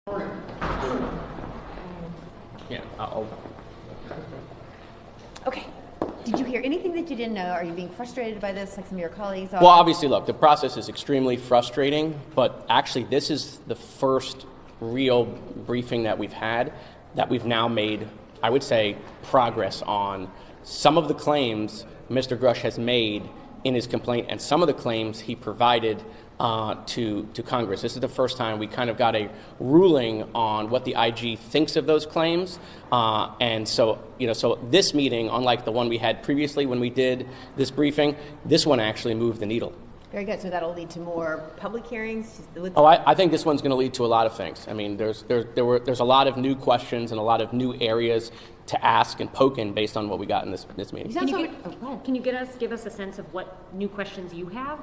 Yeah, Okay. Did you hear anything that you didn't know? Are you being frustrated by this, like some of your colleagues are? Well, obviously, look, the process is extremely frustrating, but actually this is the first real briefing that we've had that we've now made, I would say, progress on some of the claims Mr. Grush has made in his complaint and some of the claims he provided to Congress. This is the first time we kind of got a ruling on what the IG thinks of those claims. And so, so this meeting, unlike the one we had previously when we did this briefing, this one actually moved the needle. Very good. So that'll lead to more public hearings? I think this one's going to lead to a lot of things. I mean, there's a lot of new questions and a lot of new areas to ask and poke in based on what we got in this meeting. Can you give us a sense of what new questions you have?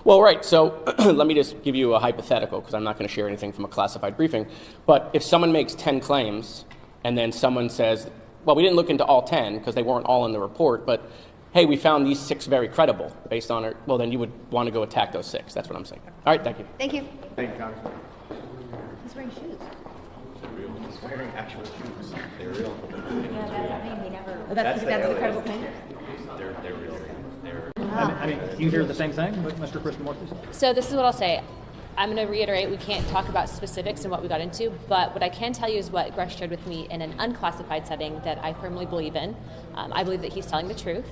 Well, right. So let me just give you a hypothetical, because I'm not going to share anything from a classified briefing. But if someone makes 10 claims and then someone says, well, we didn't look into all 10 because they weren't all in the report, but hey, we found these 6 very credible based on it, well, then you would want to go attack those 6. That's what I'm saying. All right, thank you. Thank you. Thank you, Congressman. He's wearing shoes. He's wearing actual shoes. They're real. Yeah, that's something he never... That's the credible claim? They're real. I mean, you hear the same thing with Mr. Krishnamurti? So this is what I'll say. I'm going to reiterate, we can't talk about specifics and what we got into, but what I can tell you is what Grush shared with me in an unclassified setting that I firmly believe in. I believe that he's telling the truth.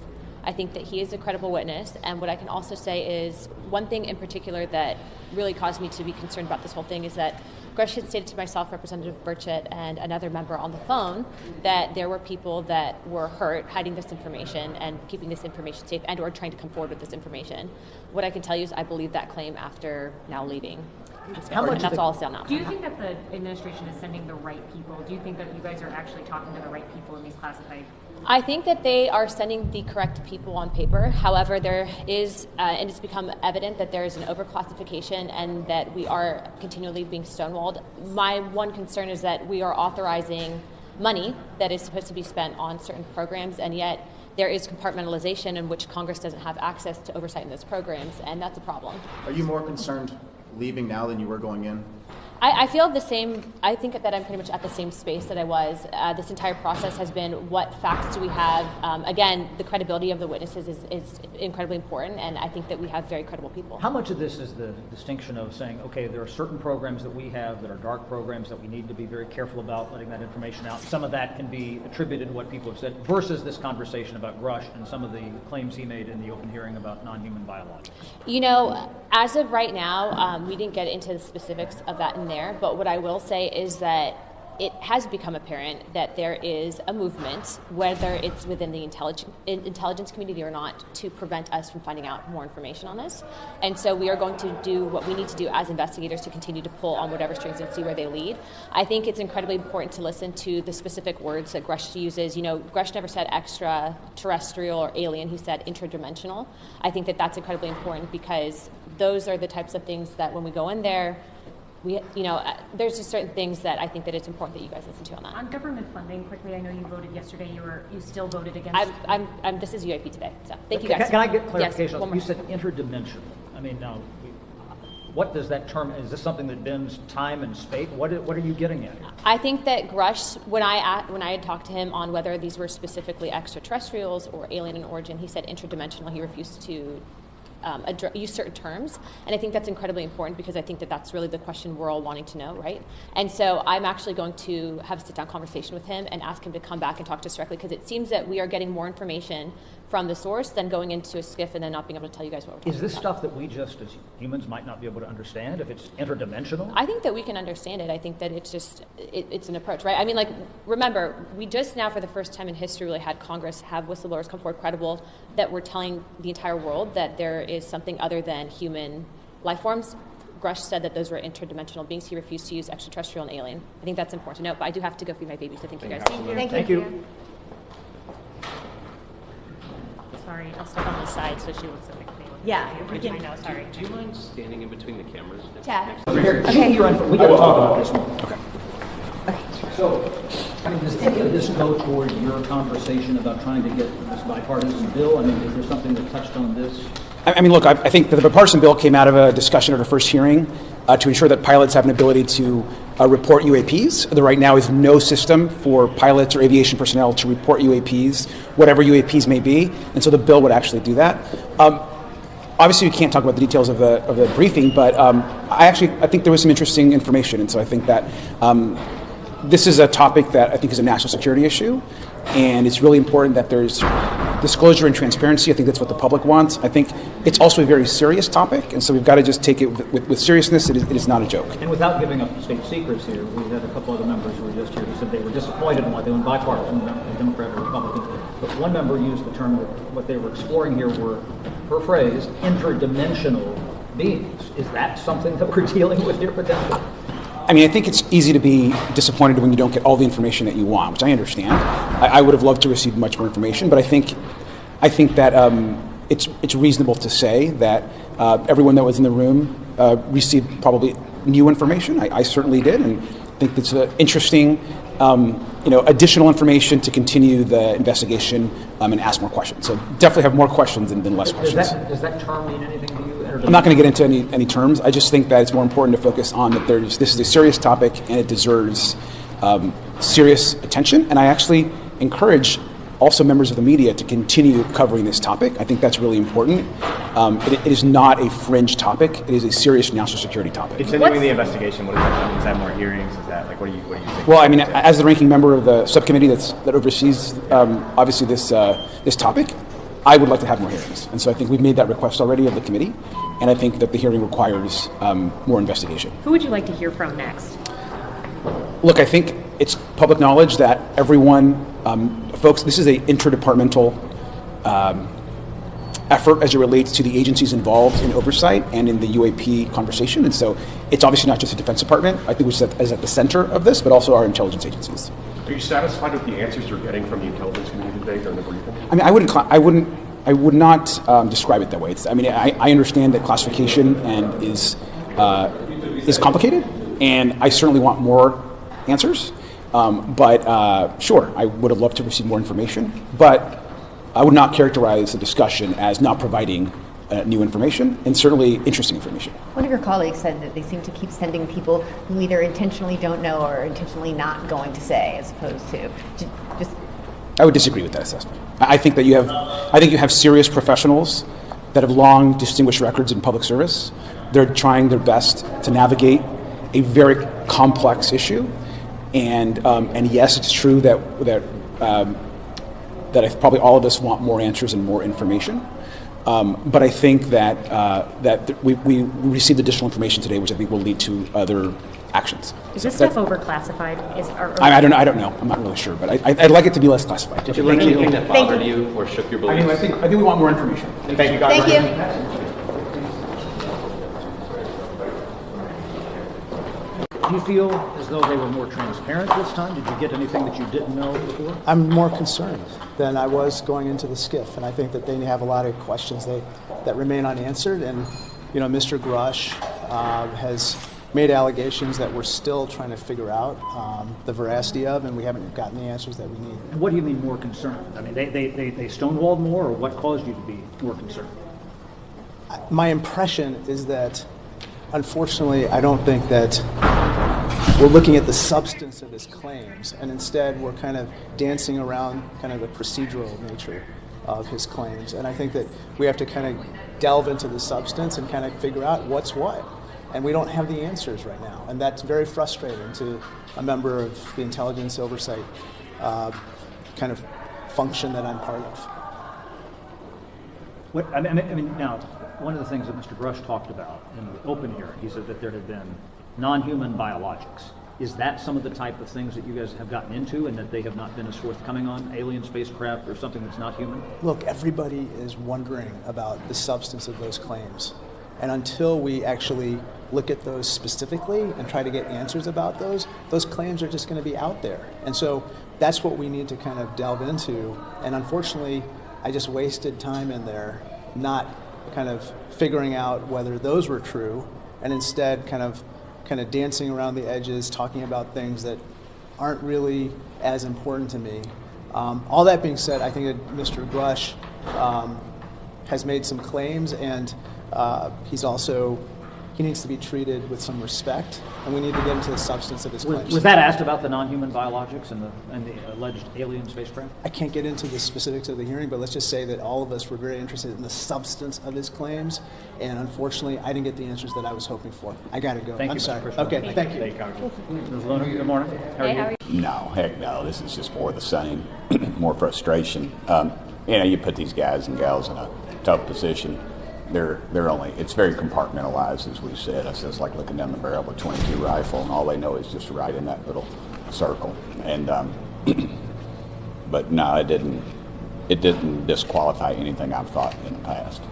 I think that he is a credible witness, and what I can also say is one thing in particular that really caused me to be concerned about this whole thing is that Grush had stated to myself, Representative Burchett, and another member on the phone that there were people that were hurt hiding this information and keeping this information safe and or trying to come forward with this information. What I can tell you is I believe that claim after now leaving. And that's all I'll say on that. Do you think that the administration is sending the right people? Do you think that you guys are actually talking to the right people in these classified? I think that they are sending the correct people on paper. However, there is, and it's become evident that there is an overclassification and that we are continually being stonewalled. My one concern is that we are authorizing money that is supposed to be spent on certain programs, and yet there is compartmentalization in which Congress doesn't have access to oversight in those programs, and that's a problem. Are you more concerned leaving now than you were going in? I feel the same. I think that I'm pretty much at the same space that I was. This entire process has been what facts do we have? Again, the credibility of the witnesses is incredibly important, and I think that we have very credible people. How much of this is the distinction of saying, okay, there are certain programs that we have that are dark programs that we need to be very careful about letting that information out? Some of that can be attributed to what people have said versus this conversation about Grush and some of the claims he made in the open hearing about non-human biologics. You know, as of right now, we didn't get into the specifics of that in there, but what I will say is that it has become apparent that there is a movement, whether it's within the intelligence community or not, to prevent us from finding out more information on this. And so we are going to do what we need to do as investigators to continue to pull on whatever strings and see where they lead. I think it's incredibly important to listen to the specific words that Grush uses. You know, Grush never said extraterrestrial or alien, he said interdimensional. I think that that's incredibly important because those are the types of things that when we go in there, there's just certain things that I think that it's important that you guys listen to on that. On government funding, quickly, I know you voted yesterday. You still voted against. This is UAP today, so thank you guys. Can I get clarification? Yes, you said interdimensional. I mean, now, what does that term? Is this something that bends time and space? What are you getting at? I think that Grush, when I had talked to him on whether these were specifically extraterrestrials or alien in origin, he said interdimensional. He refused to use certain terms, and I think that's incredibly important because I think that that's really the question we're all wanting to know, right? And so I'm actually going to have a sit-down conversation with him and ask him to come back and talk to us directly because it seems that we are getting more information from the source than going into a scif and then not being able to tell you guys what we're talking about. Is this stuff that we just as humans might not be able to understand if it's interdimensional? I think that we can understand it. I think that it's just, it's an approach, right? I mean, like, remember, we just now for the first time in history really had Congress have whistleblowers come forward credible that we're telling the entire world that there is something other than human life forms. Grush said that those were interdimensional beings. He refused to use extraterrestrial and alien. I think that's important to note, but I do have to go feed my baby, so thank you guys. Thank you. Sorry, I'll step on the side so she looks like me. Yeah. I know, sorry. Do you mind standing in between the cameras? Chad. Okay. We got to talk about this more. Okay. So, I mean, does any of this go toward your conversation about trying to get this bipartisan bill? I mean, is there something that touched on this? I mean, look, I think that the bipartisan bill came out of a discussion at our first hearing to ensure that pilots have an ability to report UAPs. There right now is no system for pilots or aviation personnel to report UAPs, whatever UAPs may be, and so the bill would actually do that. Obviously, we can't talk about the details of the briefing, but I think there was some interesting information, and so I think that this is a topic that I think is a national security issue, and it's really important that there's disclosure and transparency. I think that's what the public wants. I think it's also a very serious topic, and so we've got to just take it with seriousness. It is not a joke. And without giving up state secrets here, we had a couple other members who were just here who said they were disappointed in what they were bipartisan, Democrat or Republican. But one member used the term that what they were exploring here were, her phrase, interdimensional beings. Is that something that we're dealing with here potentially? I mean, I think it's easy to be disappointed when you don't get all the information that you want, which I understand. I would have loved to receive much more information, but I think that it's reasonable to say that everyone that was in the room received probably new information. I certainly did, and I think it's interesting, additional information to continue the investigation and ask more questions. So definitely have more questions than less questions. Does that term mean anything to you? I'm not going to get into any terms. I just think that it's more important to focus on that this is a serious topic and it deserves serious attention. And I actually encourage also members of the media to continue covering this topic. I think that's really important. It is not a fringe topic. It is a serious national security topic. Continuing the investigation, what does that mean? Is that more hearings? Is that what do you think? Well, I mean, as the ranking member of the subcommittee that oversees obviously this topic, I would like to have more hearings. And so I think we've made that request already of the committee, and I think that the hearing requires more investigation. Who would you like to hear from next? Look, I think it's public knowledge that everyone, folks, this is an interdepartmental effort as it relates to the agencies involved in oversight and in the UAP conversation. And so it's obviously not just the Defense Department, I think, which is at the center of this, but also our intelligence agencies. Are you satisfied with the answers you're getting from the intelligence community today during the briefing? I mean, I would not describe it that way. I understand that classification is complicated, and I certainly want more answers. But sure, I would have loved to receive more information, but I would not characterize the discussion as not providing new information, and certainly interesting information. One of your colleagues said that they seem to keep sending people who either intentionally don't know or intentionally not going to say, as opposed to just. I would disagree with that assessment. I think that you have serious professionals that have long distinguished records in public service. They're trying their best to navigate a very complex issue, and yes, it's true that probably all of us want more answers and more information. But I think that we received additional information today, which I think will lead to other actions. Is this stuff overclassified? I don't know. I'm not really sure, but I'd like it to be less classified. Did you learn anything that bothered you or shook your beliefs? I think we want more information. Thank you, guys. Thank you. Do you feel as though they were more transparent this time? Did you get anything that you didn't know before? I'm more concerned than I was going into the SCIF, and I think that they have a lot of questions that remain unanswered. And Mr. Grush has made allegations that we're still trying to figure out the veracity of, and we haven't gotten the answers that we need. What do you mean more concerned? I mean, they stonewalled more, or what caused you to be more concerned? My impression is that, unfortunately, I don't think that we're looking at the substance of his claims, and instead we're kind of dancing around kind of the procedural nature of his claims. And I think that we have to kind of delve into the substance and kind of figure out what's what. And we don't have the answers right now. And that's very frustrating to a member of the intelligence oversight kind of function that I'm part of. I mean, now, one of the things that Mr. Grush talked about in the open hearing, he said that there had been non-human biologics. Is that some of the type of things that you guys have gotten into and that they have not been as forthcoming on, alien spacecraft or something that's not human? Look, everybody is wondering about the substance of those claims. And until we actually look at those specifically and try to get answers about those claims are just going to be out there. And so that's what we need to kind of delve into. And unfortunately, I just wasted time in there not kind of figuring out whether those were true, and instead kind of dancing around the edges, talking about things that aren't really as important to me. All that being said, I think that Mr. Grush has made some claims, and he's also he needs to be treated with some respect, and we need to get into the substance of his claims. Was that asked about the non-human biologics and the alleged alien spacecraft? I can't get into the specifics of the hearing, but let's just say that all of us were very interested in the substance of his claims, and unfortunately, I didn't get the answers that I was hoping for. I got to go. Thank I'm you, sorry. Mr. Okay, thank you. Ms. Luna, good morning. How are you? No, heck no. This is just more of the same, more frustration. You put these guys and gals in a tough position. It's very compartmentalized, as we said. It's like looking down the barrel of a .22 rifle, and all they know is just right in that little circle. And but no, it didn't disqualify anything I've thought in the past.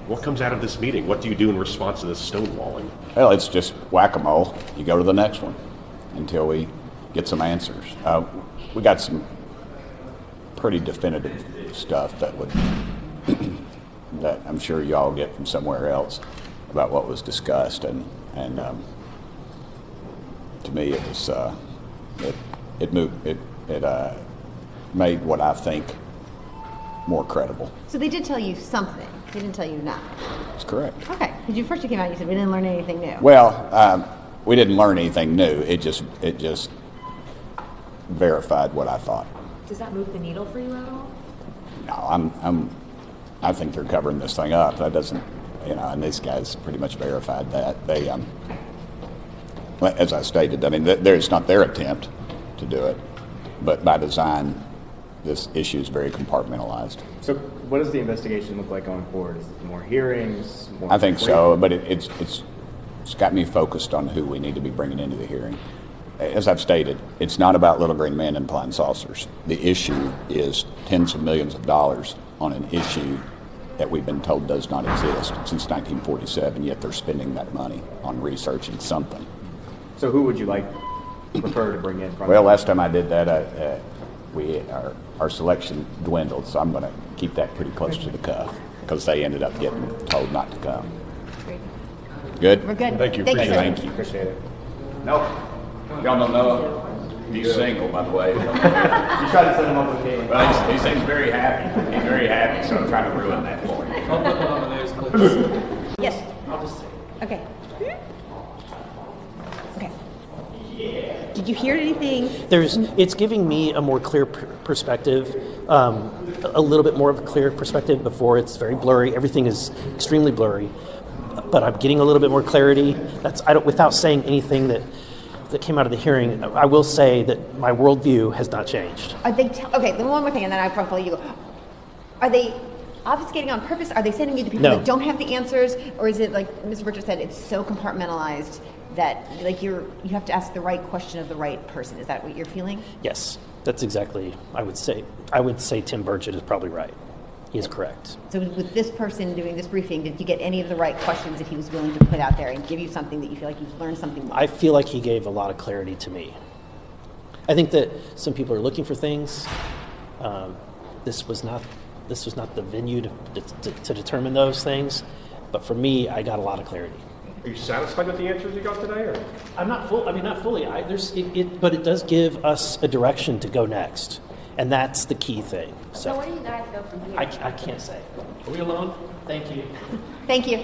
What comes out of this meeting? What do you do in response to this stonewalling? Well, it's just whack-a-mole. You go to the next one until we get some answers. We got some pretty definitive stuff that I'm sure y'all get from somewhere else about what was discussed, and to me it was it made what I think more credible. So they did tell you something. They didn't tell you nothing. That's correct. Okay. Because first you came out and you said we didn't learn anything new. Well, we didn't learn anything new. It just verified what I thought. Does that move the needle for you at all? No, I think they're covering this thing up. That doesn't, and these guys pretty much verified that. They, as I stated, I mean, it's not their attempt to do it, but by design, this issue is very compartmentalized. So what does the investigation look like going forward? Is it more hearings? More I think so, but it's got me focused on who we need to be bringing into the hearing. As I've stated, it's not about little green men and flying saucers. The issue is tens of millions of dollars on an issue that we've been told does not exist since 1947, yet they're spending that money on researching something. So who would you prefer to bring in? Well, last time I did that, our selection dwindled, so I'm going to keep that pretty close to the cuff because they ended up getting told not to come. Good? We're good. Thank you. Thank you, sir. Thank you. Appreciate it. Nope. Y'all don't know he's single, by the way. You tried to set him up with Caitlin. Well, he seems very happy. He's very happy, so I'm trying to ruin that for him. I'll put one on the news, please. Yes. I'll just say. Okay. Okay. Did you hear anything? It's giving me a more clear perspective, a little bit more of a clear perspective. Before it's very blurry. Everything is extremely blurry, but I'm getting a little bit more clarity. Without saying anything that came out of the hearing, I will say that my worldview has not changed. Are they okay? Then one more thing, and then I probably let you go. Are they obfuscating on purpose? Are they sending you the people that don't have the answers, or is it like Mr. Burchett said? It's so compartmentalized that you have to ask the right question of the right person. Is that what you're feeling? Yes, that's exactly. I would say Tim Burchett is probably right. He is correct. So with this person doing this briefing, did you get any of the right questions that he was willing to put out there and give you something that you feel like you've learned something more? I feel like he gave a lot of clarity to me. I think that some people are looking for things. This was not the venue to determine those things, but for me, I got a lot of clarity. Are you satisfied with the answers you got today? Or? I'm not full. I mean, not fully. But it does give us a direction to go next, and that's the key thing. So where do you guys go from here? I can't say. Are we alone? Thank you. Thank you.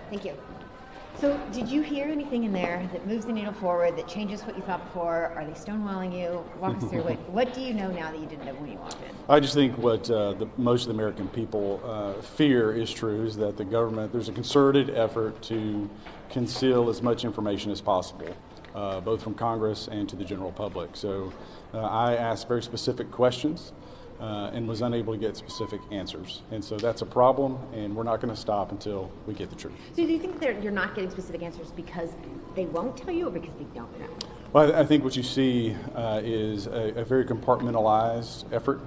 Thank you. So did you hear anything in there that moves the needle forward, that changes what you thought before? Are they stonewalling you? Walk us through what do you know now that you didn't know when you walked in? I just think what most of the American people fear is true, is that the government, there's a concerted effort to conceal as much information as possible, both from Congress and to the general public. So I asked very specific questions and was unable to get specific answers. And so that's a problem, and we're not going to stop until we get the truth. So do you think that you're not getting specific answers because they won't tell you or because they don't know? Well, I think what you see is a very compartmentalized effort.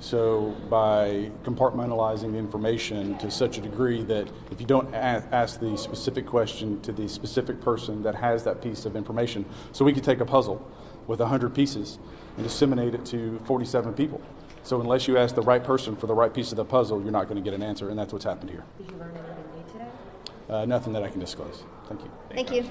So by compartmentalizing the information to such a degree that if you don't ask the specific question to the specific person that has that piece of information, so we could take a puzzle with 100 pieces and disseminate it to 47 people. So unless you ask the right person for the right piece of the puzzle, you're not going to get an answer, and that's what's happened here. Did you learn anything new today? Nothing that I can disclose. Thank you. Thank you.